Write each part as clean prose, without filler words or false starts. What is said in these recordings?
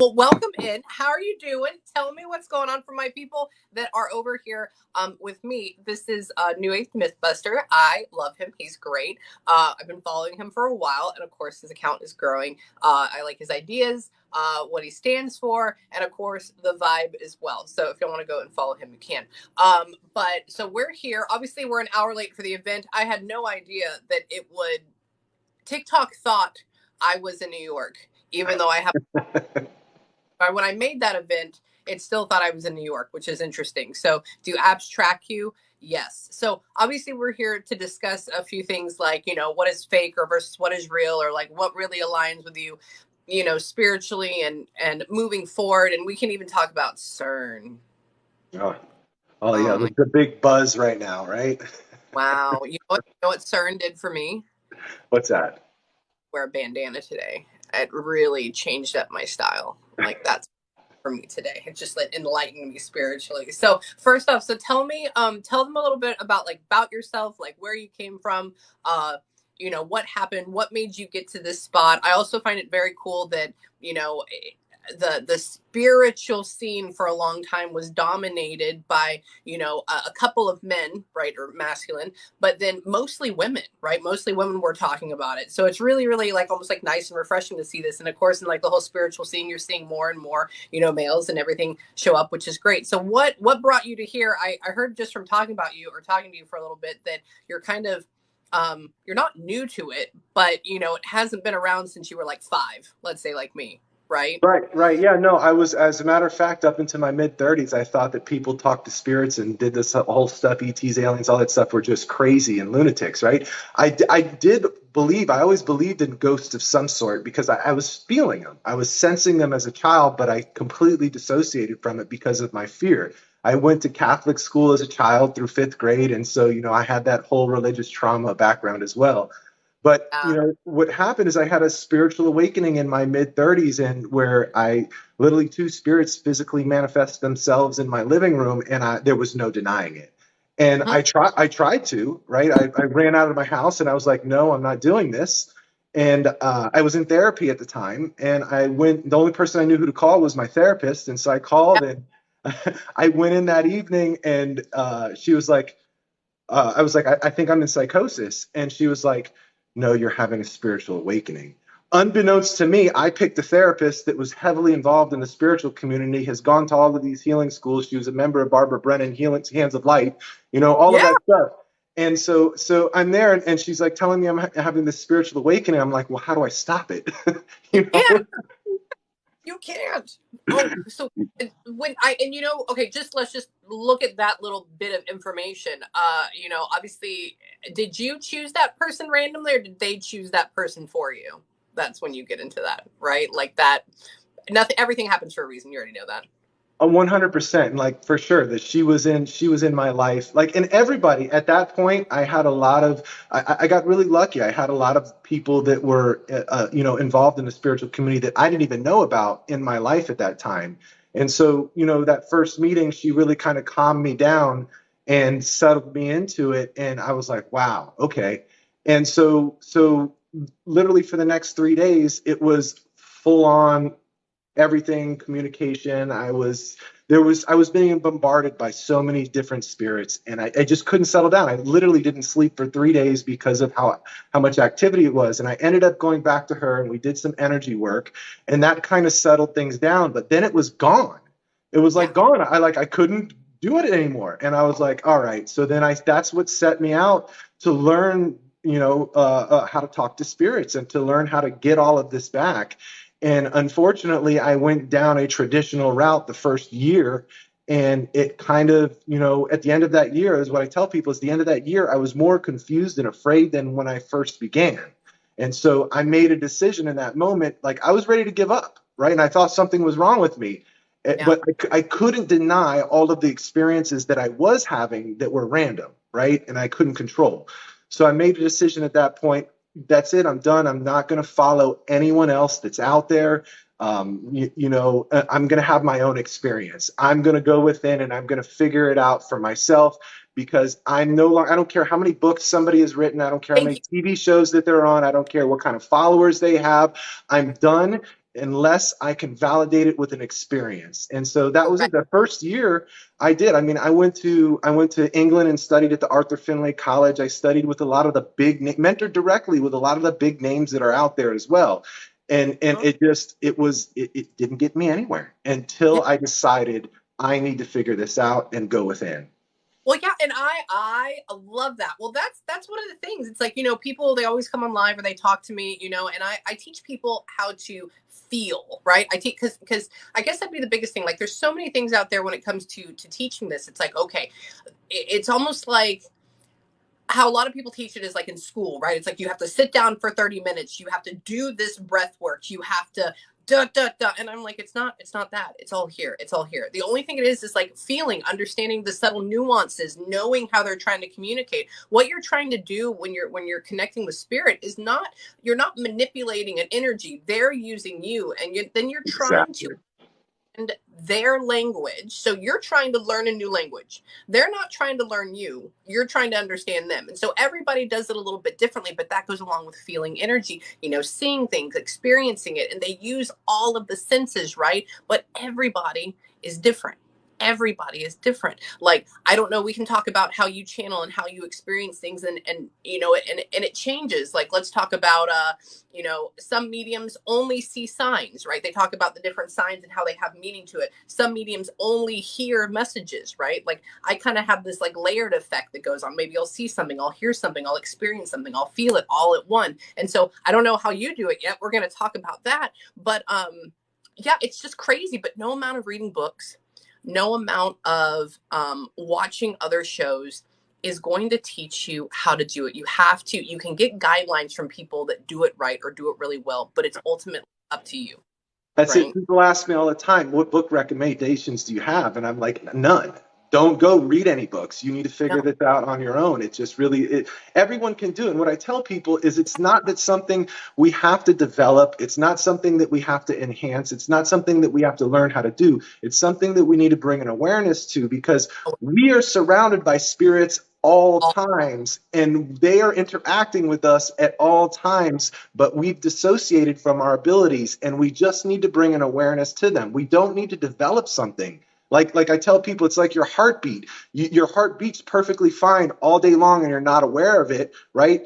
Well, welcome in. How are you doing? Tell me what's going on for my people that are over here with me. This is New Age Mythbuster. I love him. He's great. I've been following him for a while, and of course, his account is growing. I like his ideas, what he stands for, and of course, the vibe as well. So if you want to go and follow him, you can. But so we're here. Obviously, we're an hour late for the event. I had no idea that it would. TikTok thought I was in New York, even though I have. But when I made that event, it still thought I was in New York, which is interesting. So do apps track you? Yes. So obviously we're here to discuss a few things like, what is fake or versus what is real, or like what really aligns with you, spiritually and moving forward. And we can even talk about CERN. Oh, oh yeah, Um, the big buzz right now, right? wow. You know what CERN did for me? What's that? Wear a bandana today. It really changed up my style. Like that's for me today. It just like enlightened me spiritually. So first off, so tell them a little bit about yourself, like where you came from, what happened, what made you get to this spot. I also find it very cool that, the spiritual scene for a long time was dominated by a couple of men, right, or masculine, but then mostly women, right, mostly women were talking about it. So it's really really like almost like nice and refreshing to see this. And of course in like the whole spiritual scene, you're seeing more and more males and everything show up, which is great. So what brought you to here? I heard just from talking about you or talking to you for a little bit that you're kind of you're not new to it, but it hasn't been around since you were like 5, let's say, like me, right? Right, right. Yeah, no, I was, as a matter of fact, up into my mid 30s, I thought that people talked to spirits and did this whole stuff, ETs, aliens, all that stuff were just crazy and lunatics, right? I did believe, I always believed in ghosts of some sort because I was feeling them. I was sensing them as a child, but I completely dissociated from it because of my fear. I went to Catholic school as a child through fifth grade. And so, I had that whole religious trauma background as well. But Yeah. what happened is I had a spiritual awakening in my mid 30s, and where I literally two spirits physically manifest themselves in my living room, and there was no denying it. And Mhm. I tried to, right? I ran out of my house and I was like, no, I'm not doing this. And I was in therapy at the time, and I went. The only person I knew who to call was my therapist, and so I called and I went in that evening, and she was like, I was like, I think I'm in psychosis. And she was like, no, you're having a spiritual awakening. Unbeknownst to me, I picked a therapist that was heavily involved in the spiritual community, has gone to all of these healing schools. She was a member of Barbara Brennan, Healing Hands of Light, all of Yeah, that stuff. And so I'm there, and she's like telling me I'm having this spiritual awakening. I'm like, well, how do I stop it? you you know? can't. You can't. Oh, so when I and okay, just let's just look at that little bit of information. Obviously, did you choose that person randomly, or did they choose that person for you? That's when you get into that, right? Like that. Nothing. Everything happens for a reason. You already know that. 100%, like for sure that she was in my life, like, and everybody at that point. I had a lot of I got really lucky. I had a lot of people that were involved in the spiritual community that I didn't even know about in my life at that time. And so that first meeting, she really kind of calmed me down and settled me into it, and I was like, wow, okay. And so literally for the next 3 days it was full on everything communication. I was being bombarded by so many different spirits, and I just couldn't settle down. I literally didn't sleep for 3 days because of how much activity it was. And I ended up going back to her, and we did some energy work, and that kind of settled things down. But then it was gone. It was Yeah. like gone. I couldn't do it anymore. And I was like, all right. So then that's what set me out to learn how to talk to spirits and to learn how to get all of this back. And unfortunately, I went down a traditional route the first year. And it kind of, at the end of that year, is what I tell people, is the end of that year, I was more confused and afraid than when I first began. And so I made a decision in that moment, like I was ready to give up, right? And I thought something was wrong with me. Yeah. But I couldn't deny all of the experiences that I was having that were random, right? And I couldn't control. So I made a decision at that point. That's it. I'm done. I'm not going to follow anyone else that's out there. I'm going to have my own experience. I'm going to go within and I'm going to figure it out for myself, because I'm no longer, I don't care how many books somebody has written. I don't care how Thank many you. TV shows that they're on. I don't care what kind of followers they have. I'm done. unless I can validate it with an experience. And so that was Correct. it. The first year I did. I mean, I went to England and studied at the Arthur Findlay College. I studied with a lot of the mentored directly with a lot of the big names that are out there as well. And Mhm. it didn't get me anywhere Yeah. until I decided I need to figure this out and go within. Well, yeah, and I love that. Well, that's one of the things. It's like, people, they always come on live or they talk to me, and I teach people how to feel, right? I teach because I guess that'd be the biggest thing. Like, there's so many things out there when it comes to teaching this. It's like, okay, it's almost like how a lot of people teach it is like in school, right? It's like you have to sit down for 30 minutes, you have to do this breath work, you have to da da da. And I'm like, it's not that. It's all here. It's all here. The only thing it is like feeling, understanding the subtle nuances, knowing how they're trying to communicate. What you're trying to do when you're connecting with spirit is not, you're not manipulating an energy. They're using you, and then you're trying to Exactly. their language. So you're trying to learn a new language. They're not trying to learn you. You're trying to understand them. And so everybody does it a little bit differently, but that goes along with feeling energy, seeing things, experiencing it. And they use all of the senses, right? But everybody is different. Everybody is different. Like, I don't know, we can talk about how you channel and how you experience things, and it changes. Like, let's talk about some mediums only see signs, right? They talk about the different signs and how they have meaning to it. Some mediums only hear messages, right? Like, I kind of have this like layered effect that goes on. Maybe I'll see something, I'll hear something, I'll experience something, I'll feel it all at one. And so I don't know how you do it yet. We're going to talk about that. But yeah, it's just crazy. But no amount of reading books, no amount of watching other shows is going to teach you how to do it. You can get guidelines from people that do it right or do it really well, but it's ultimately up to you, That's it. right? People ask me all the time, what book recommendations do you have? And I'm like, none. Don't go read any books. You need to figure No. this out on your own. It's just really, everyone can do it. And what I tell people is it's not that something we have to develop. It's not something that we have to enhance. It's not something that we have to learn how to do. It's something that we need to bring an awareness to because we are surrounded by spirits all All, times and they are interacting with us at all times, but we've dissociated from our abilities and we just need to bring an awareness to them. We don't need to develop something. Like I tell people, it's like your heartbeat. Your heart beats perfectly fine all day long and you're not aware of it, right?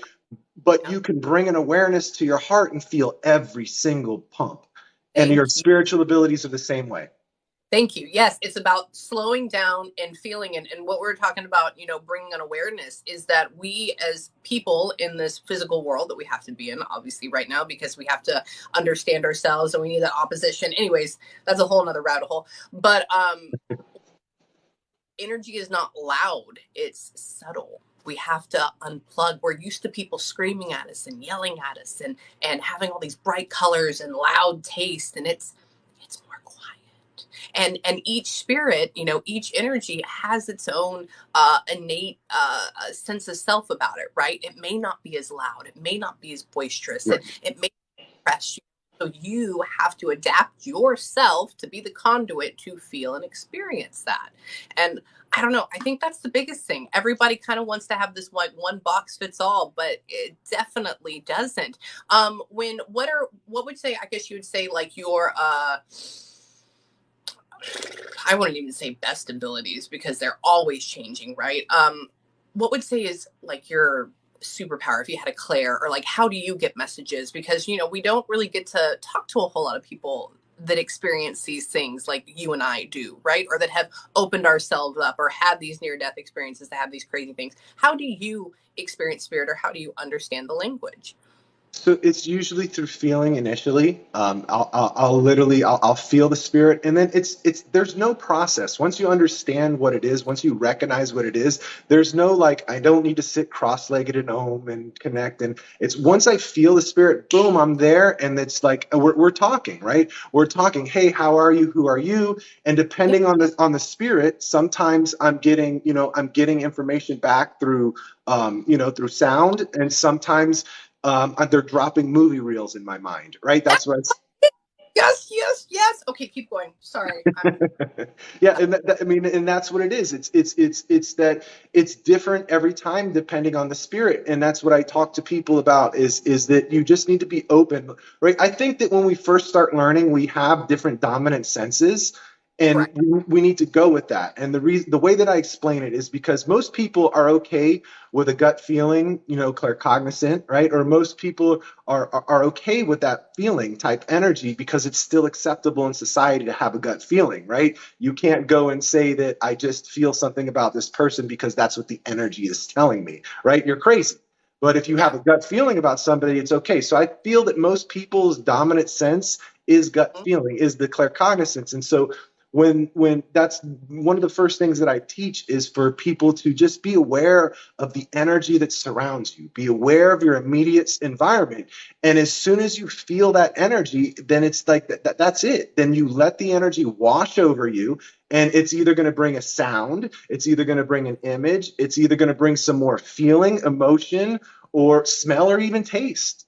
But yeah. you can bring an awareness to your heart and feel every single pump. And your Thank you. spiritual abilities are the same way. Thank you. Yes, it's about slowing down and feeling. And what we're talking about, bringing an awareness is that we as people in this physical world that we have to be in, obviously, right now, because we have to understand ourselves and we need that opposition. Anyways, that's a whole nother rabbit hole. But energy is not loud, it's subtle. We have to unplug. We're used to people screaming at us and yelling at us and having all these bright colors and loud taste, and it's more quiet. And each spirit, each energy has its own innate sense of self about it, right? It may not be as loud, it may not be as boisterous, Right. it may impress you. So you have to adapt yourself to be the conduit to feel and experience that. And I don't know, I think that's the biggest thing. Everybody kind of wants to have this like one box fits all, but it definitely doesn't. What would say, I guess you would say like your I wouldn't even say best abilities because they're always changing, right? What would say is like your superpower if you had a Claire, or like how do you get messages? Because we don't really get to talk to a whole lot of people that experience these things like you and I do, right? Or that have opened ourselves up or had these near death experiences to have these crazy things. How do you experience spirit, or how do you understand the language? So it's usually through feeling initially. I'll feel the spirit, and then there's no process. Once you understand what it is, once you recognize what it is, there's no like I don't need to sit cross-legged at home and connect. And it's once I feel the spirit, boom, I'm there, and it's like we're talking, right? We're talking. Hey, how are you? Who are you? And Yeah, depending on the spirit, sometimes I'm getting information back through through sound, and sometimes they're dropping movie reels in my mind, right? that, That's what. Yes, yes, yes. Okay, keep going. Sorry. Yeah, and I mean, and that's what it is. It's that it's different every time depending on the spirit, and that's what I talk to people about. Is that you just need to be open, right? I think that when we first start learning, we have different dominant senses, and Correct. we need to go with that. And the way that I explain it is because most people are okay with a gut feeling, claircognizant, right? Or most people are okay with that feeling type energy because it's still acceptable in society to have a gut feeling, right? You can't go and say that I just feel something about this person because that's what the energy is telling me, right? You're crazy. But if you have Yeah. a gut feeling about somebody, it's okay. So I feel that most people's dominant sense is gut Mhm. feeling, is the claircognizance. And so when that's one of the first things that I teach is for people to just be aware of the energy that surrounds you, be aware of your immediate environment. And as soon as you feel that energy, then it's like that's it. Then you let the energy wash over you, and it's either going to bring a sound, it's either going to bring an image, it's either going to bring some more feeling, emotion, or smell, or even taste.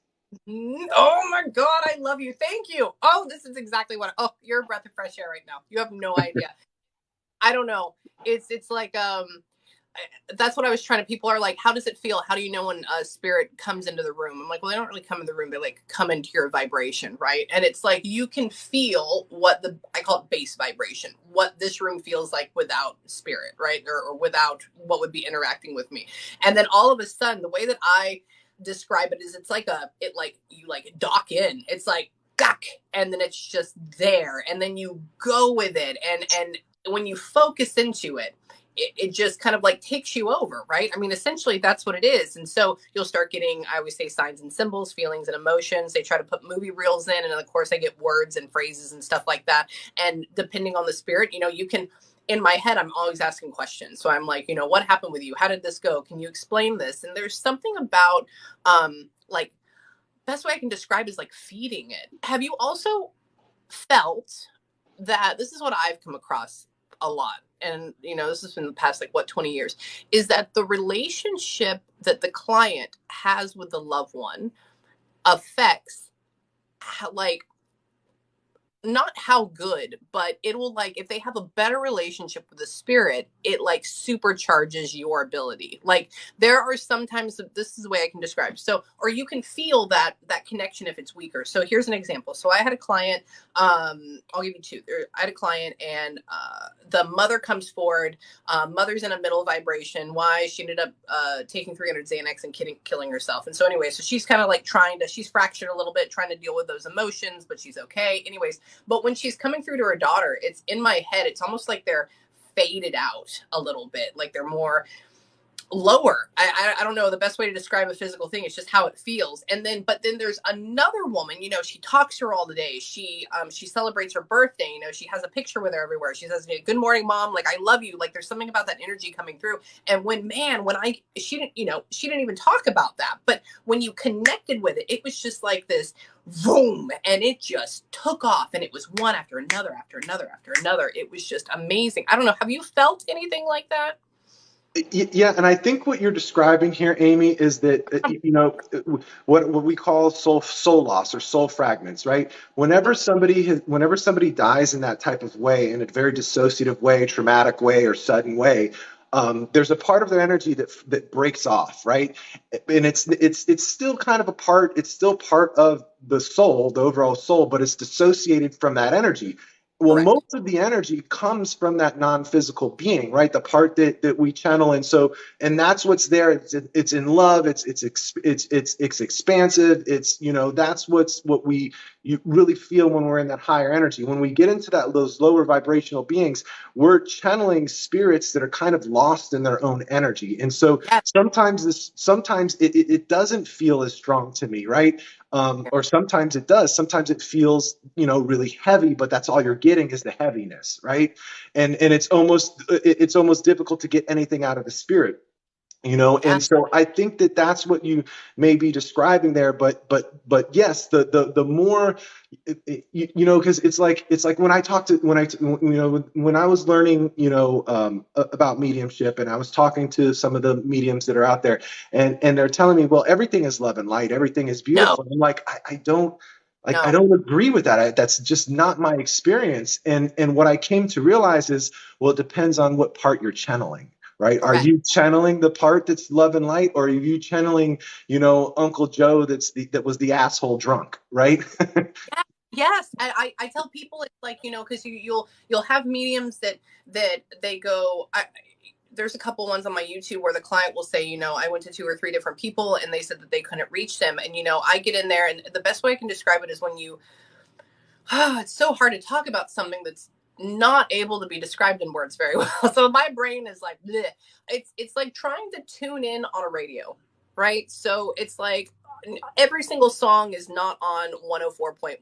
Oh my God, I love you. Thank you. Oh, this is exactly what. Oh, you're a breath of fresh air right now. You have no idea. I don't know. It's like that's what I was trying to. People are like, how does it feel? How do you know when a spirit comes into the room? I'm like, well, they don't really come in the room. They like come into your vibration, right? And it's like you can feel what I call it base vibration, what this room feels like without spirit, right? Or without what would be interacting with me. And then all of a sudden, the way that I describe it is it's like it like you like dock in. It's like duck, and then it's just there, and then you go with it, and when you focus into it, it just kind of like takes you over, right? I mean, essentially that's what it is. And so you'll start getting, I always say, signs and symbols, feelings and emotions. They try to put movie reels in, and of course I get words and phrases and stuff like that. And depending on the spirit, you can, in my head, I'm always asking questions. So I'm like, what happened with you? How did this go? Can you explain this? And there's something about like best way I can describe is like feeding it. Have you also felt that this is what I've come across a lot, and this has been the past like what 20 years, is that the relationship that the client has with the loved one affects like not how good, but it will like if they have a better relationship with the spirit, it like supercharges your ability. Like there are sometimes this is the way I can describe. So, or you can feel that connection if it's weaker. So here's an example. So I had a client. I'll give you two. I had a client, and the mother comes forward. Mother's in a middle vibration. Why she ended up taking 300 Xanax and killing herself. And so anyway, so she's kind of like she's fractured a little bit, trying to deal with those emotions, but she's okay. Anyways, but when she's coming through to her daughter, it's in my head, it's almost like they're faded out a little bit, like they're more lower. I don't know the best way to describe a physical thing. It's just how it feels. And then, but then there's another woman. She talks to her all the day. She celebrates her birthday. She has a picture with her everywhere. She says, "Good morning, mom. Like I love you." Like there's something about that energy coming through. And when she didn't, she didn't even talk about that. But when you connected with it, it was just like this boom, and it just took off. And it was one after another, after another, after another. It was just amazing. I don't know. Have you felt anything like that? Yeah, and I think what you're describing here, Amy, is that what we call soul loss or soul fragments, right? Whenever somebody dies in that type of way, in a very dissociative way, traumatic way, or sudden way, there's a part of their energy that breaks off, right? And it's still kind of a part. It's still part of the soul, the overall soul, but it's dissociated from that energy. Well, Correct. most of the energy comes from that non-physical being, right? The part that we channel. And so, and that's what's there. It's in love. It's expansive. That's what you really feel when we're in that higher energy. When we get into those lower vibrational beings, we're channeling spirits that are kind of lost in their own energy. And so Yes. sometimes it doesn't feel as strong to me, right? Or sometimes it does. Sometimes it feels, really heavy, but that's all you're getting is the heaviness, right? And it's almost difficult to get anything out of the spirit. Yeah. And so I think that that's what you may be describing there, but yes, the more because it's like when I was learning about mediumship, and I was talking to some of the mediums that are out there, and they're telling me, well, everything is love and light, everything is No. beautiful. And I'm like, I don't Like, I No. don't agree with that. That's just not my experience. And what I came to realize is, well, it depends on what part you're channeling, right? Are Correct. you channeling the part that's love and light, or are you channeling, Uncle Joe that was the asshole drunk, right? Yeah. Yes. I tell people it's like, because you'll have mediums that they go. There's a couple ones on my YouTube where the client will say, I went to 2 or 3 different people and they said that they couldn't reach them. And, I get in there, and the best way I can describe it is when it's so hard to talk about something that's not able to be described in words very well. So my brain is like, bleh. It's like trying to tune in on a radio, right? So it's like every single song is not on 104.1,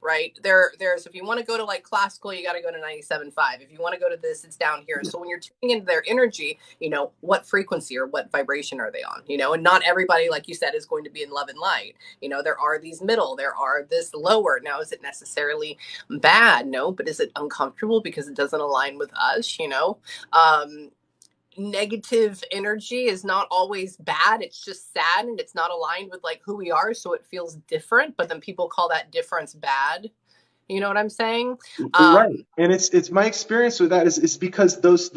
right? There's if you want to go to like classical, you got to go to 97.5. If you want to go to this, it's down here. So when you're tuning into their energy, what frequency or what vibration are they on? And not everybody, like you said, is going to be in love and light. There are these middle, there are this lower. Now, is it necessarily bad? No, but is it uncomfortable because it doesn't align with us? Um, Negative energy is not always bad. It's just sad and it's not aligned with like who we are. So it feels different, but then people call that difference bad. You know what I'm saying? Right. Um, And it's my experience with that is because those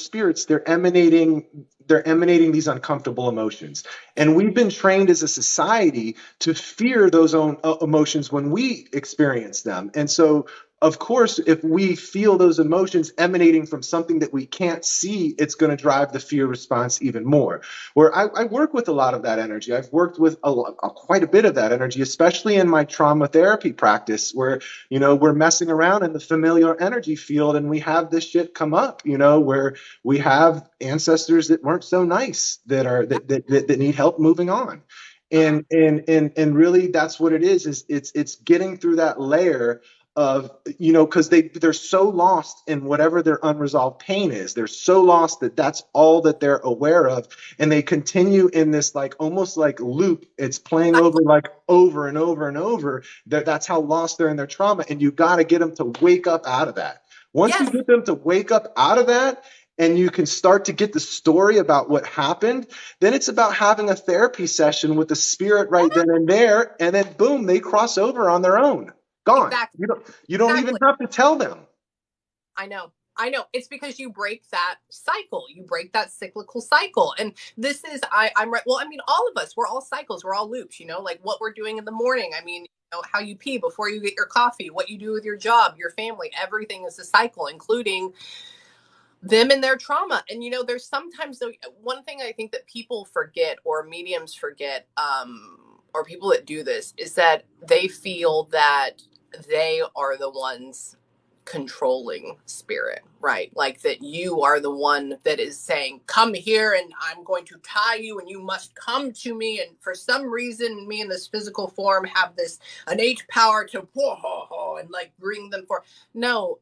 spirits, they're emanating these uncomfortable emotions. And we've been trained as a society to fear those own emotions when we experience them. And so, of course, if we feel those emotions emanating from something that we can't see, it's going to drive the fear response even more. Where I work with a lot of that energy. I've worked with quite a bit of that energy, especially in my trauma therapy practice, where we're messing around in the familiar energy field and we have this shit come up, where we have ancestors that weren't so nice that need help moving on. uh, And really that's what it is it's getting through that layer of, because they're so lost in whatever their unresolved pain is. They're so lost that that's all that they're aware of, and they continue in this like almost like loop. It's playing over like over and over and over. That's how lost they're in their trauma, and you got to get them to wake up out of that. Once you yes, get them to wake up out of that, and you can start to get the story about what happened, then it's about having a therapy session with the spirit right then and there, and then boom, they cross over on their own. Gone. exactly, You don't even exactly. have to tell them. I know. I know. It's because you break that cycle. You break that cyclical cycle. And this is, I'm right. Well, I mean, all of us, we're all cycles. We're all loops, like what we're doing in the morning. I mean, how you pee before you get your coffee, what you do with your job, your family, everything is a cycle, including them and their trauma. And, there's sometimes, though, one thing I think that people forget or mediums forget, or people that do this is that they feel that they are the ones controlling spirit, right? Like that you are the one that is saying, come here and I'm going to tie you and you must come to me. And for some reason, me in this physical form have this innate power to and like bring them for. No,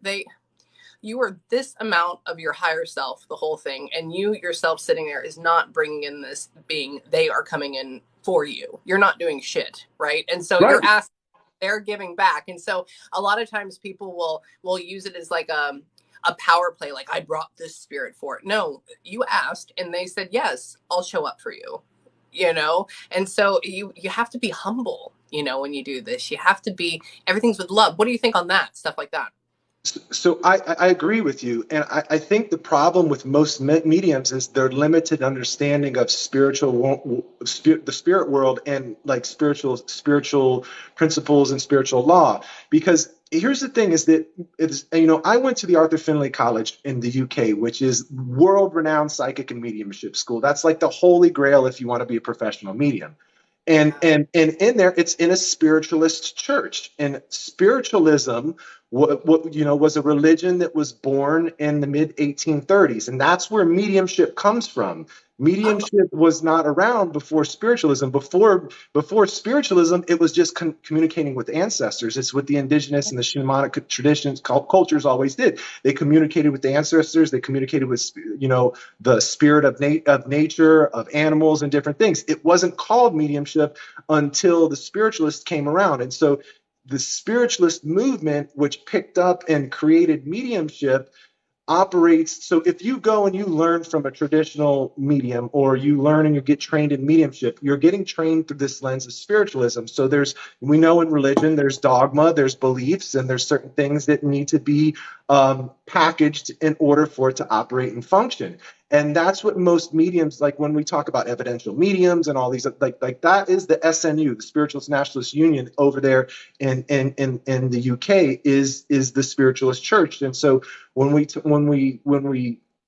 you are this amount of your higher self, the whole thing. And you yourself sitting there is not bringing in this being, they are coming in for you. You're not doing shit, right? And so Right. you're asking, they're giving back. And so a lot of times people will use it as like a power play, like I brought this spirit for it. No, you asked and they said yes, I'll show up for you. And so you have to be humble, when you do this. You have to be, everything's with love. What do you think on that stuff like that? So I agree with you, and I think the problem with most mediums is their limited understanding of the spirit world and like spiritual principles and spiritual law. Because here's the thing: is that I went to the Arthur Findlay College in the UK, which is world-renowned psychic and mediumship school. That's like the holy grail if you want to be a professional medium. And in there, it's in a spiritualist church, and spiritualism was a religion that was born in the mid 1830s, and that's where mediumship comes from. Oh, Mediumship was not around before spiritualism. Before spiritualism, it was just communicating with ancestors. It's what the indigenous and the shamanic traditions, cultures always did. They communicated with the ancestors. They communicated with the spirit of nature, of animals, and different things. It wasn't called mediumship until the spiritualists came around, and so the spiritualist movement, which picked up and created mediumship, operates. So if you go and you learn from a traditional medium, or you learn and you get trained in mediumship, you're getting trained through this lens of spiritualism. So we know in religion, there's dogma, there's beliefs, and there's certain things that need to be packaged in order for it to operate and function. And that's what most mediums, like when we talk about evidential mediums and all these, like that is the SNU, the Spiritualist Nationalist Union over there in the UK, is the spiritualist church. And so when we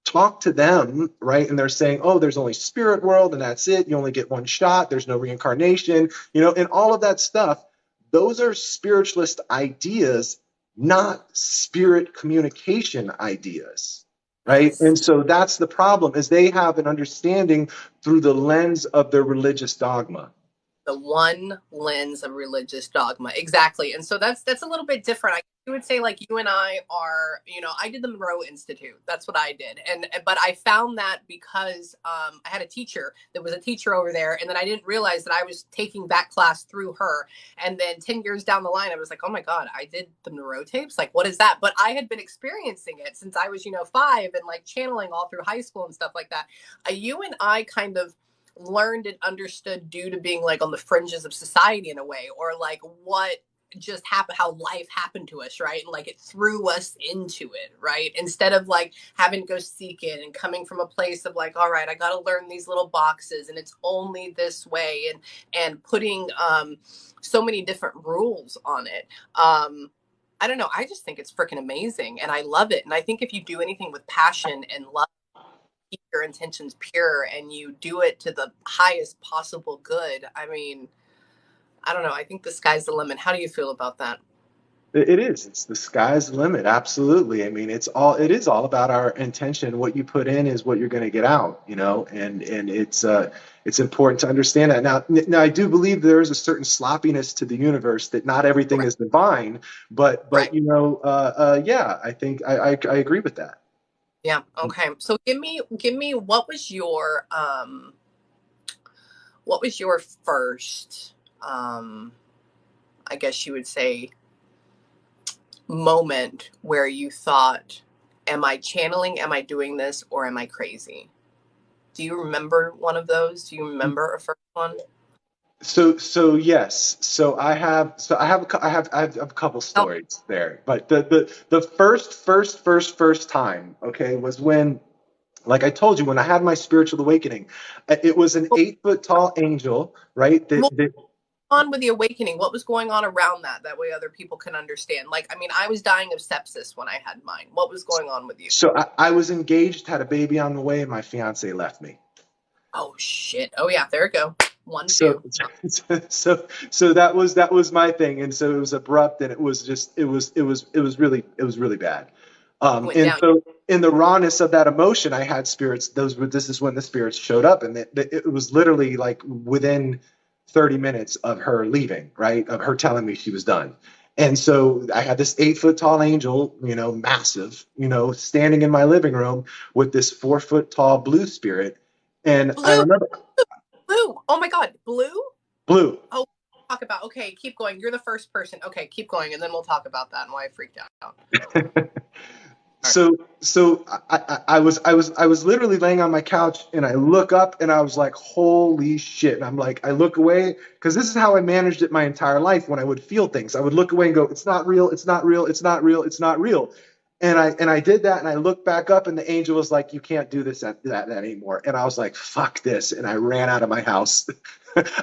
talk to them, right, and they're saying, oh, there's only spirit world and that's it, you only get one shot, there's no reincarnation, and all of that stuff, those are spiritualist ideas, not spirit communication ideas. Right. Yes. And so that's the problem, is they have an understanding through the lens of their religious dogma. The one lens of religious dogma, exactly. And so that's a little bit different. I would say, like, you and I are, I did the Monroe Institute. That's what I did. And but I found that because I had a teacher that was a teacher over there, and then I didn't realize that I was taking that class through her. And then 10 years down the line, I was like, oh my God, I did the Monroe tapes, like, what is that? But I had been experiencing it since I was 5, and like channeling all through high school and stuff like that. You and I kind of learned and understood due to being like on the fringes of society in a way, or like what just happened, how life happened to us, right? And like it threw us into it, right? Instead of like having to go seek it and coming from a place of like, all right, I got to learn these little boxes and it's only this way, and putting so many different rules on it. I don't know, I just think it's freaking amazing and I love it. And I think if you do anything with passion and love, keep your intentions pure, and you do it to the highest possible good, I mean, I don't know, I think the sky's the limit. How do you feel about that? It is. It's the sky's the limit. Absolutely. I mean, it is all about our intention. What you put in is what you're going to get out, and it's important to understand that. Now I do believe there is a certain sloppiness to the universe, that not everything Right. is divine, but Right. yeah, I think I agree with that. Yeah. Okay. So give me what was your first, I guess you would say, moment where you thought, am I channeling, am I doing this, or am I crazy? Do you remember one of those? Do you remember a first one? So yes. So I have a couple Oh, stories there, but the first time, okay, was when, like I told you, when I had my spiritual awakening. It was an well, 8 foot tall angel, right? what was on with the awakening? What was going on around that? That way other people can understand. Like, I mean, I was dying of sepsis when I had mine. What was going on with you? So I was engaged, had a baby on the way, and my fiance left me. Oh shit. Oh yeah, there we go. One, So two. so that was my thing, and so it was abrupt, and it was really bad. Went And down. so in the rawness of that emotion, I had spirits. This is when the spirits showed up, and it was literally like within 30 minutes of her leaving, right? Of her telling me she was done. And so I had this 8 foot tall angel, massive, standing in my living room with this 4 foot tall blue spirit. And I Blue, remember blue. Oh my god, blue? blue. Oh, talk about. Okay, keep going. You're the first person. Okay, keep going, and then we'll talk about that and why I freaked out. All right. So I was literally laying on my couch, and I look up and I was like, holy shit. And I'm like, I look away, because this is how I managed it my entire life. When I would feel things, I would look away and go, it's not real, it's not real, it's not real, it's not real. And I did that, and I looked back up, and the angel was like, you can't do that anymore. And I was like, fuck this. And I ran out of my house.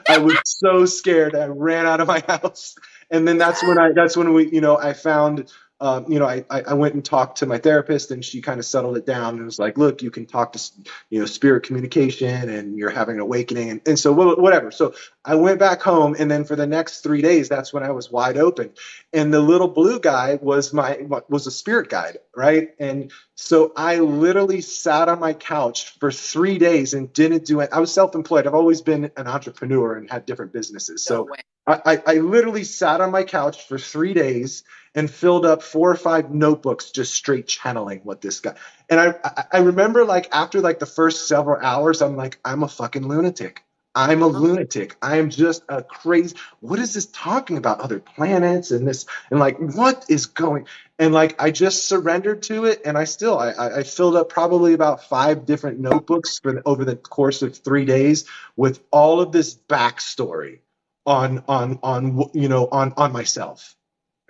I was so scared. I ran out of my house. And then that's when I found, I went and talked to my therapist, and she kind of settled it down and was like, look, you can talk to, spirit communication, and you're having an awakening. And so whatever. So I went back home, and then for the next 3 days, that's when I was wide open. And the little blue guy was a spirit guide, right? And so I literally sat on my couch for 3 days and didn't do it. I was self-employed. I've always been an entrepreneur and had different businesses. No So way. I literally sat on my couch for 3 days and filled up 4 or 5 notebooks, just straight channeling what this guy. And I remember, like, after like the first several hours, I'm like, I'm a fucking lunatic. I'm a lunatic. I'm just a crazy. What is this talking about? Other planets and this, and like, what is going? And like, I just surrendered to it. And I filled up probably about 5 different notebooks over the course of 3 days with all of this backstory on myself.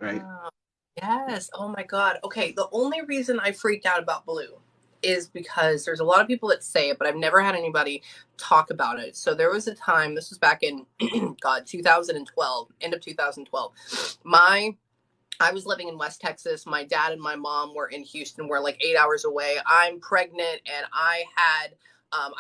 Right. Oh, yes. Oh my God. Okay. The only reason I freaked out about blue is because there's a lot of people that say it, but I've never had anybody talk about it. So there was a time, this was back in, God, 2012, end of 2012. I was living in West Texas. My dad and my mom were in Houston. We're like 8 hours away. I'm pregnant and I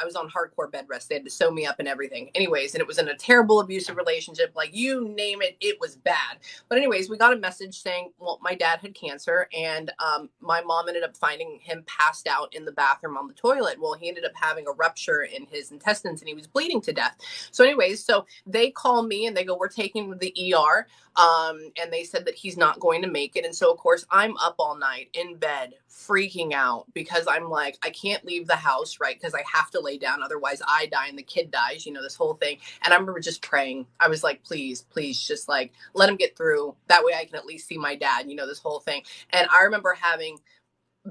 was on hardcore bed rest. They had to sew me up and everything. Anyways, and it was in a terrible abusive relationship. Like you name it, it was bad. But anyways, we got a message saying, well, my dad had cancer and my mom ended up finding him passed out in the bathroom on the toilet. Well, he ended up having a rupture in his intestines and he was bleeding to death. So anyways, so they call me and they go, we're taking the ER. And they said that he's not going to make it. And so, of course, I'm up all night in bed, freaking out because I'm like, I can't leave the house, right? Because I have to lay down. Otherwise, I die and the kid dies, this whole thing. And I remember just praying. I was like, please, please, just like let him get through. That way I can at least see my dad, this whole thing. And I remember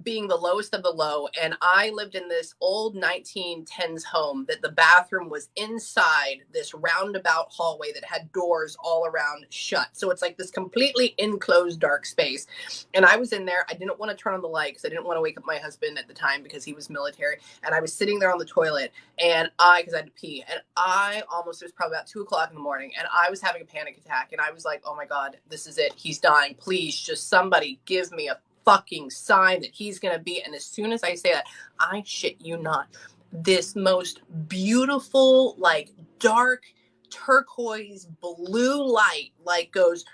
being the lowest of the low. And I lived in this old 1910s home that the bathroom was inside this roundabout hallway that had doors all around shut. So it's like this completely enclosed dark space. And I was in there. I didn't want to turn on the light because I didn't want to wake up my husband at the time because he was military. And I was sitting there on the toilet because I had to pee. And it was probably about 2 o'clock in the morning. And I was having a panic attack. And I was like, oh my God, this is it. He's dying. Please just somebody give me a fucking sign that he's gonna be. And as soon as I say that, I shit you not, this most beautiful, like dark turquoise blue light like goes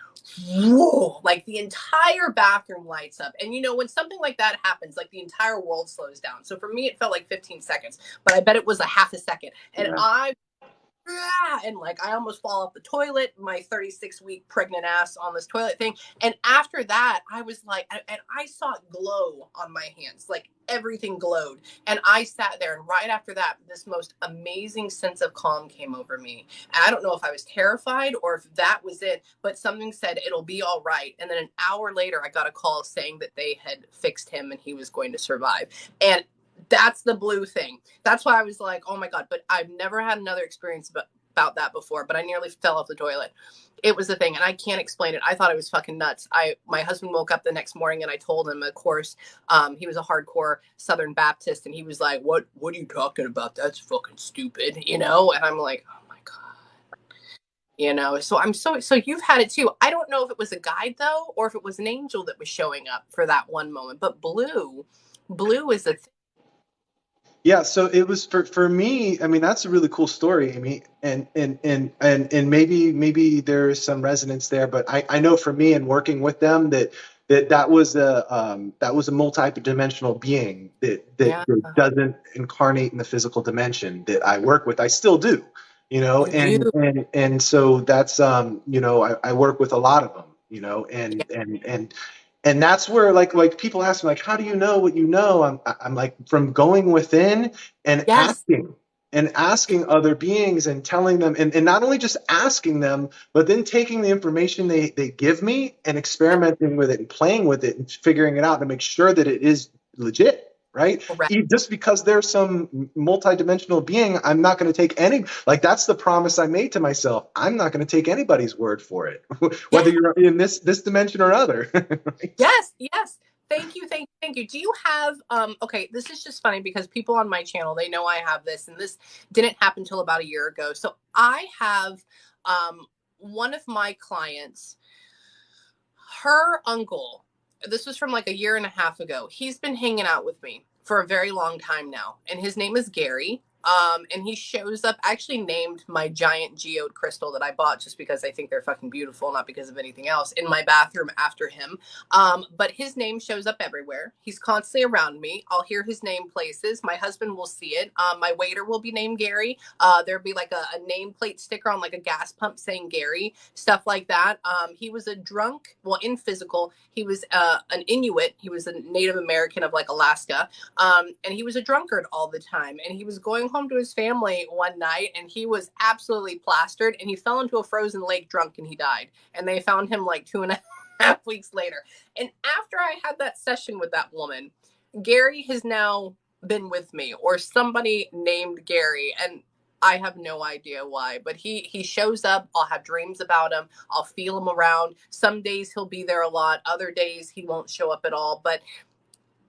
whoa, like the entire bathroom lights up. And when something like that happens, like the entire world slows down. So for me it felt like 15 seconds, but I bet it was a half a second. And Yeah. and like I almost fall off the toilet, my 36-week pregnant ass on this toilet thing. And after that, I was like, and I saw it glow on my hands, like everything glowed. And I sat there, and right after that, this most amazing sense of calm came over me. And I don't know if I was terrified or if that was it, but something said it'll be all right. And then an hour later, I got a call saying that they had fixed him and he was going to survive. And that's the blue thing. That's why I was like, oh my God, but I've never had another experience about that before, but I nearly fell off the toilet. It was the thing, and I can't explain it. I thought it was fucking nuts. My husband woke up the next morning, and I told him, of course, he was a hardcore Southern Baptist, and he was like, what are you talking about? That's fucking stupid, And I'm like, oh my God. So you've had it too. I don't know if it was a guide though, or if it was an angel that was showing up for that one moment, but blue is a thing. Yeah, so it was for me. I mean, that's a really cool story, Amy, and maybe there is some resonance there, but I know for me and working with them that was a multi-dimensional being Yeah, that doesn't incarnate in the physical dimension that I work with. I still do, you do. and so that's I work with a lot of them, Yeah. and that's where like people ask me like, how do you know what you know? I'm like, from going within and Yes. asking other beings and telling them, and not only just asking them, but then taking the information they give me and experimenting with it and playing with it and figuring it out to make sure that it is legit. Right. Correct. Just because there's some multidimensional being, I'm not going to take any, like, that's the promise I made to myself. I'm not going to take anybody's word for it, whether Yeah. you're in this dimension or other. Right? Yes. Yes. Thank you. Thank you. Thank you. Do you have okay, this is just funny because people on my channel, they know I have this, and this didn't happen till about a year ago. So I have one of my clients, her uncle, this was from like a year and a half ago. He's been hanging out with me for a very long time now, and his name is Gary. And he shows up. I actually named my giant geode crystal that I bought just because I think they're fucking beautiful, not because of anything else, in my bathroom after him. But his name shows up everywhere. He's constantly around me. I'll hear his name places. My husband will see it. My waiter will be named Gary. There'll be like a nameplate sticker on like a gas pump saying Gary, stuff like that. He was a drunk, well, in physical, he was an Inuit. He was a Native American of like Alaska. And he was a drunkard all the time. And he was going home home to his family one night and he was absolutely plastered and he fell into a frozen lake drunk and he died. And they found him like 2.5 weeks later. And after I had that session with that woman, Gary has now been with me, or somebody named Gary. And I have no idea why, but he shows up. I'll have dreams about him. I'll feel him around. Some days he'll be there a lot. Other days he won't show up at all. But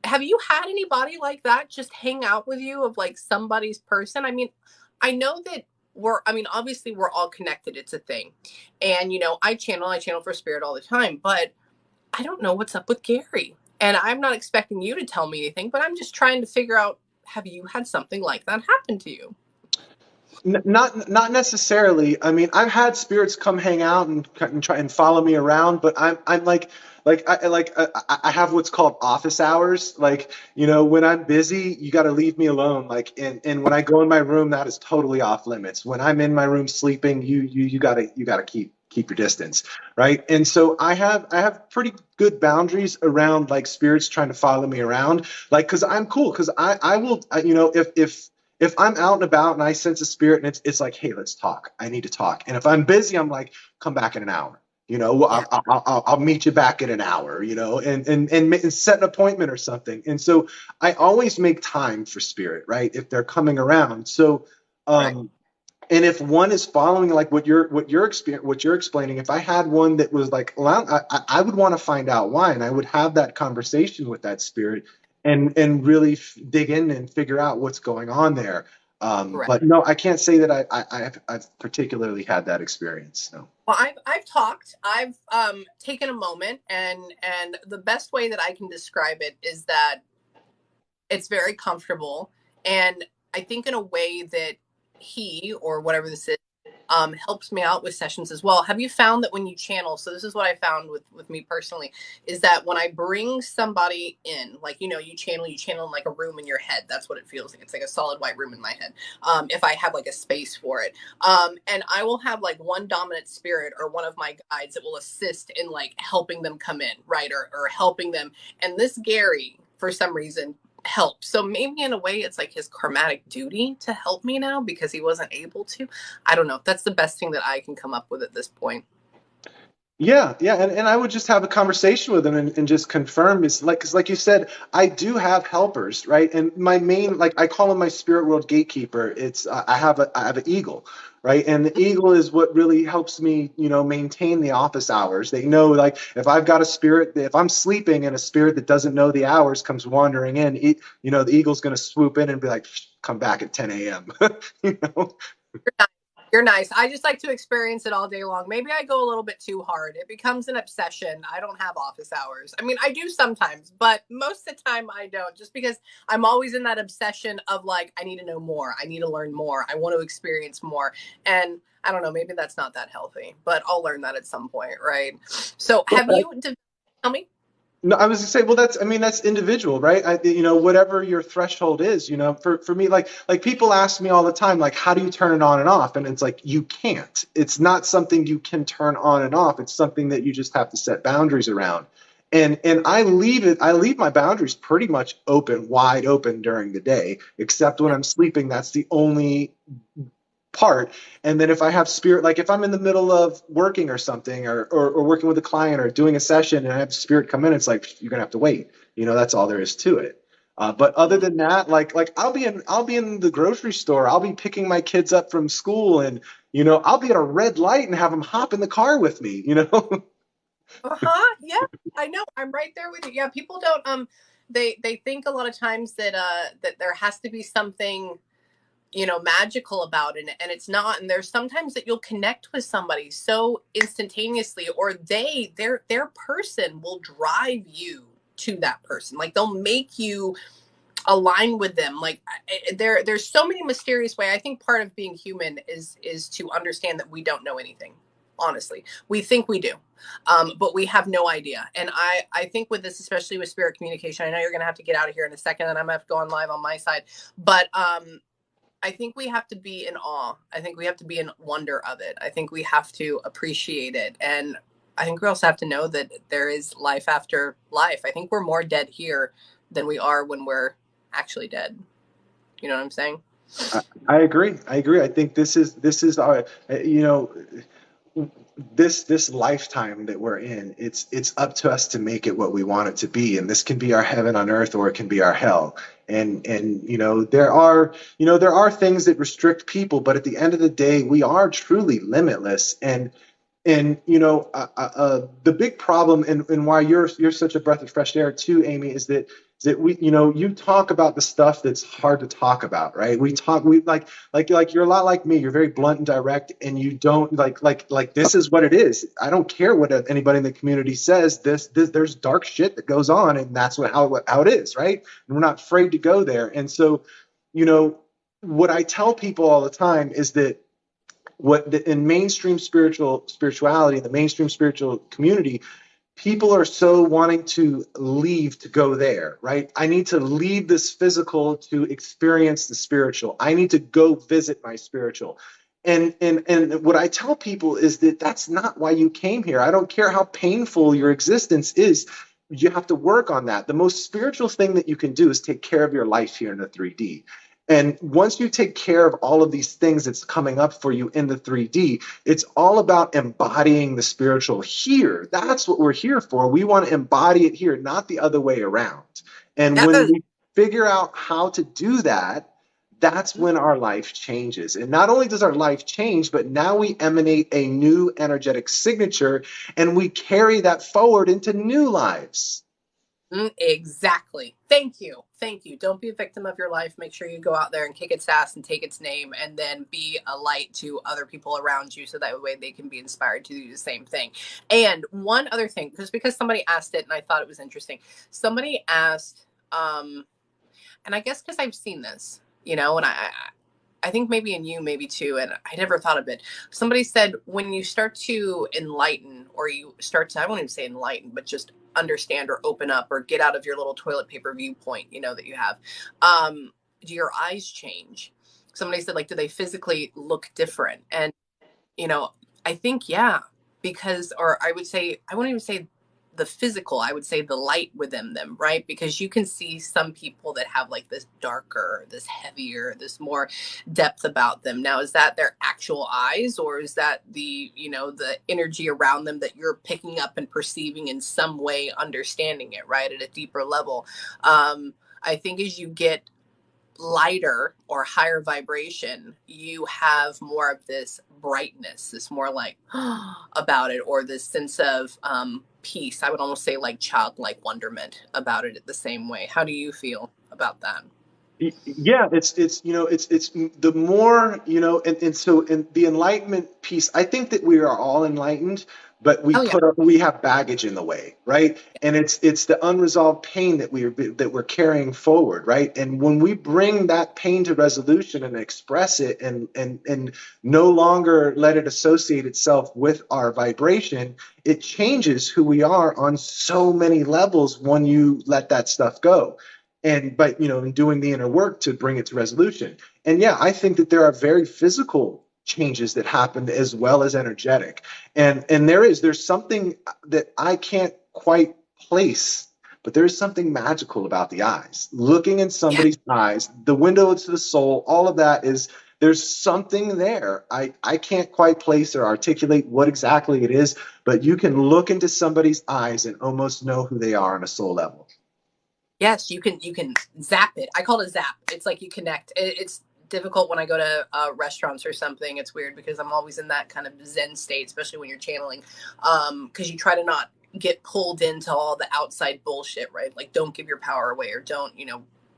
have you had anybody like that just hang out with you, of like somebody's person? I mean, I know that obviously we're all connected. It's a thing. And, I channel for spirit all the time, but I don't know what's up with Gary. And I'm not expecting you to tell me anything, but I'm just trying to figure out, have you had something like that happen to you? Not necessarily. I mean, I've had spirits come hang out and try and follow me around, but I'm I have what's called office hours. Like, when I'm busy, you got to leave me alone. Like, and when I go in my room, that is totally off limits. When I'm in my room sleeping, you gotta keep your distance, right? And so I have pretty good boundaries around like spirits trying to follow me around, like, because I'm cool, because I will, if I'm out and about and I sense a spirit and it's like, hey, let's talk. I need to talk. And if I'm busy, I'm like, come back in an hour. Yeah, I'll meet you back in an hour. And set an appointment or something. And so I always make time for spirit, right? If they're coming around. So, right. um, and if one is following like what you're explaining, if I had one that was like, well, I would want to find out why, and I would have that conversation with that spirit and really dig in and figure out what's going on there. Correct. But no, I can't say that I've particularly had that experience. No. Well, I've talked. I've taken a moment, and the best way that I can describe it is that it's very comfortable, and I think in a way that he, or whatever this is, helps me out with sessions as well. Have you found that when you channel, so this is what I found with me personally, is that when I bring somebody in, like, you channel in like a room in your head. That's what it feels like. It's like a solid white room in my head. If I have like a space for it. And I will have like one dominant spirit or one of my guides that will assist in like helping them come in, right? Or helping them. And this Gary, for some reason, help. So maybe in a way it's like his karmatic duty to help me now because he wasn't able to. I don't know. That's the best thing that I can come up with at this point. Yeah, yeah, and I would just have a conversation with them and just confirm. Is like, because like you said, I do have helpers, right? And my main, like, I call him my spirit world gatekeeper. It's I have an eagle, right? And the eagle is what really helps me, maintain the office hours. They know, like, if I've got a spirit, if I'm sleeping and a spirit that doesn't know the hours comes wandering in, the eagle's going to swoop in and be like, come back at 10 a.m. you know? You're nice. You're nice. I just like to experience it all day long. Maybe I go a little bit too hard. It becomes an obsession. I don't have office hours. I mean, I do sometimes, but most of the time I don't, just because I'm always in that obsession of like, I need to know more. I need to learn more. I want to experience more. And I don't know, maybe that's not that healthy, but I'll learn that at some point, right? So have you, tell me? No, I was gonna say, well, that's individual, right? Whatever your threshold is, for me, like people ask me all the time, like, how do you turn it on and off? And it's like, you can't. It's not something you can turn on and off. It's something that you just have to set boundaries around. And I leave my boundaries pretty much open, wide open during the day, except when Yeah. I'm sleeping. That's the only part. And then if I have spirit, like if I'm in the middle of working or something, or working with a client or doing a session and I have spirit come in, it's like, you're gonna have to wait. That's all there is to it. But other than that, like I'll be in the grocery store. I'll be picking my kids up from school, and I'll be at a red light and have them hop in the car with me. Uh-huh. Yeah, I know. I'm right there with you. Yeah, people don't they think a lot of times that that there has to be something, magical about it, and it's not. And there's sometimes that you'll connect with somebody so instantaneously, or their person will drive you to that person. Like they'll make you align with them. Like there's so many mysterious way. I think part of being human is to understand that we don't know anything. Honestly, we think we do, but we have no idea. And I think with this, especially with spirit communication, I know you're going to have to get out of here in a second, and I'm going to have to go on live on my side, but I think we have to be in awe. I think we have to be in wonder of it. I think we have to appreciate it. And I think we also have to know that there is life after life. I think we're more dead here than we are when we're actually dead. You know what I'm saying? I, I agree. I agree. I think this is our, you know, this lifetime that we're in. It's up to us to make it what we want it to be, and this can be our heaven on earth, or it can be our hell. And there are things that restrict people, but at the end of the day, we are truly limitless. And the big problem, and why you're such a breath of fresh air too, Amy, is that we, you talk about the stuff that's hard to talk about, right? We like you're a lot like me. You're very blunt and direct, and you don't like this is what it is. I don't care what anybody in the community says. This there's dark shit that goes on, and that's how it is, right? And we're not afraid to go there. And so, you know, what I tell people all the time is that in mainstream spirituality, in the mainstream spiritual community, people are so wanting to leave to go there, right? I need to leave this physical to experience the spiritual. I need to go visit my spiritual. And what I tell people is that that's not why you came here. I don't care how painful your existence is. You have to work on that. The most spiritual thing that you can do is take care of your life here in the 3D. And once you take care of all of these things that's coming up for you in the 3D, it's all about embodying the spiritual here. That's what we're here for. We want to embody it here, not the other way around. And That when does. we figure out how to do that, that's when our life changes. And not only does our life change, but now we emanate a new energetic signature and we carry that forward into new lives. Exactly. Thank you. Thank you. Don't be a victim of your life. Make sure you go out there and kick its ass and take its name, and then be a light to other people around you so that way they can be inspired to do the same thing. And one other thing, because somebody asked it and I thought it was interesting. Somebody asked, and I guess because I've seen this, and I think maybe in you, maybe too, and I never thought of it. Somebody said when you start to enlighten, or you start to, I won't even say enlighten, but just understand or open up or get out of your little toilet paper viewpoint, that you have, do your eyes change? Somebody said, like, do they physically look different? And you know, I think, yeah, because, or I would say, I wouldn't even say the physical, I would say the light within them, right? Because you can see some people that have like this darker, this heavier, this more depth about them. Now, is that their actual eyes, or is that the energy around them that you're picking up and perceiving in some way, understanding it, right? At a deeper level. I think as you get lighter or higher vibration, you have more of this brightness, this more like about it, or this sense of peace. I would almost say like childlike wonderment about it the same way. How do you feel about that? Yeah, it's the more, and so in the enlightenment piece, I think that we are all enlightened, but Oh yeah. we have baggage in the way, right? And it's the unresolved pain that we're carrying forward, right? And when we bring that pain to resolution and express it, and no longer let it associate itself with our vibration, it changes who we are on so many levels when you let that stuff go. And but in doing the inner work to bring it to resolution. And yeah, I think that there are very physical changes that happen as well as energetic. And there's something that I can't quite place, but there's something magical about the eyes. Looking in Yeah. somebody's eyes, the window to the soul, all of that is, there's something there. I can't quite place or articulate what exactly it is, but you can look into somebody's eyes and almost know who they are on a soul level. Yes, you can zap it. I call it a zap. It's like you connect. It's difficult when I go to restaurants or something. It's weird because I'm always in that kind of zen state, especially when you're channeling, because you try to not get pulled into all the outside bullshit, right? Like, don't give your power away, or don't,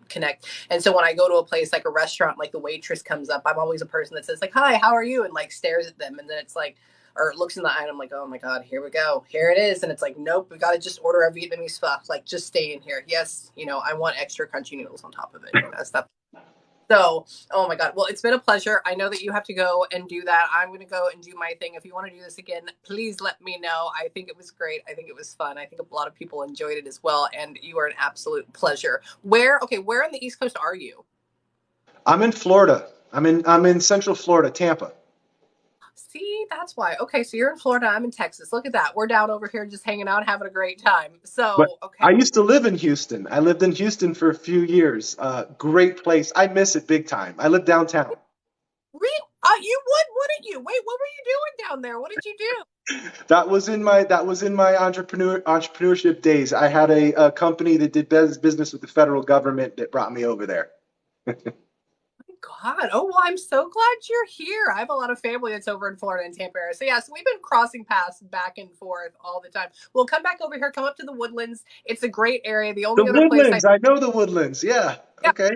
connect. And so when I go to a place like a restaurant, like the waitress comes up, I'm always a person that says like, "Hi, how are you?" and like stares at them, and then it's like, or looks in the eye, and I'm like, oh my God, here we go. Here it is. And it's like, nope, we got to just order a Vietnamese pho. Like, just stay in here. Yes, I want extra crunchy noodles on top of it, stuff. So, oh my God. Well, it's been a pleasure. I know that you have to go and do that. I'm going to go and do my thing. If you want to do this again, please let me know. I think it was great. I think it was fun. I think a lot of people enjoyed it as well. And you are an absolute pleasure. Where on the East Coast are you? I'm in Florida. I'm in Central Florida, Tampa. See, that's why. Okay, so you're in Florida, I'm in Texas. Look at that. We're down over here just hanging out, having a great time. But So, okay. I used to live in Houston. I lived in Houston for a few years. Great place. I miss it big time. I live downtown. You would, wouldn't you? Wait, what were you doing down there? What did you do? That was in my entrepreneurship days. I had a company that did business with the federal government that brought me over there. God. Oh, well, I'm so glad you're here. I have a lot of family that's over in Florida and Tampa area. So, yeah, so we've been crossing paths back and forth all the time. We'll come back over here, come up to the Woodlands. It's a great area. The The only other place Woodlands. I know the Woodlands. Yeah. yeah, Okay.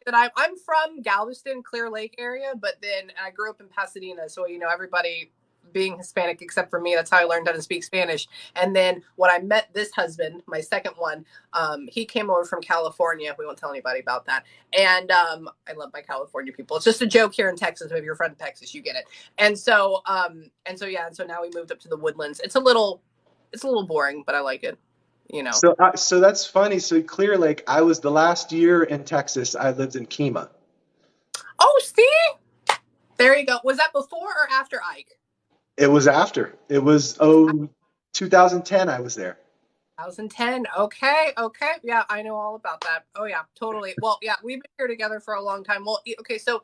I'm from Galveston, Clear Lake area, but then I grew up in Pasadena. So, everybody being Hispanic except for me, that's how I learned how to speak Spanish. And then when I met this husband, my second one, he came over from California. We won't tell anybody about that. And I love my California people. It's just a joke here in Texas. If you're from Texas, you get it. And so now we moved up to the Woodlands. It's a little boring, but I like it. So that's funny. So Clear Lake, I was the last year in Texas. I lived in Kima. Oh, see, there you go. Was that before or after Ike? It was after. It was 2010. I was there. 2010. Okay. Okay. Yeah, I know all about that. Oh yeah, totally. Well, yeah, we've been here together for a long time. Well, okay. So,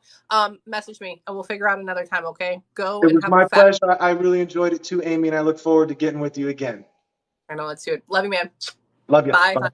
message me and we'll figure out another time. Okay. Go It and was have a my fat. pleasure. I really enjoyed it too, Amy, and I look forward to getting with you again. I know. Let's do it. Love you, man. Love you. Bye. Bye.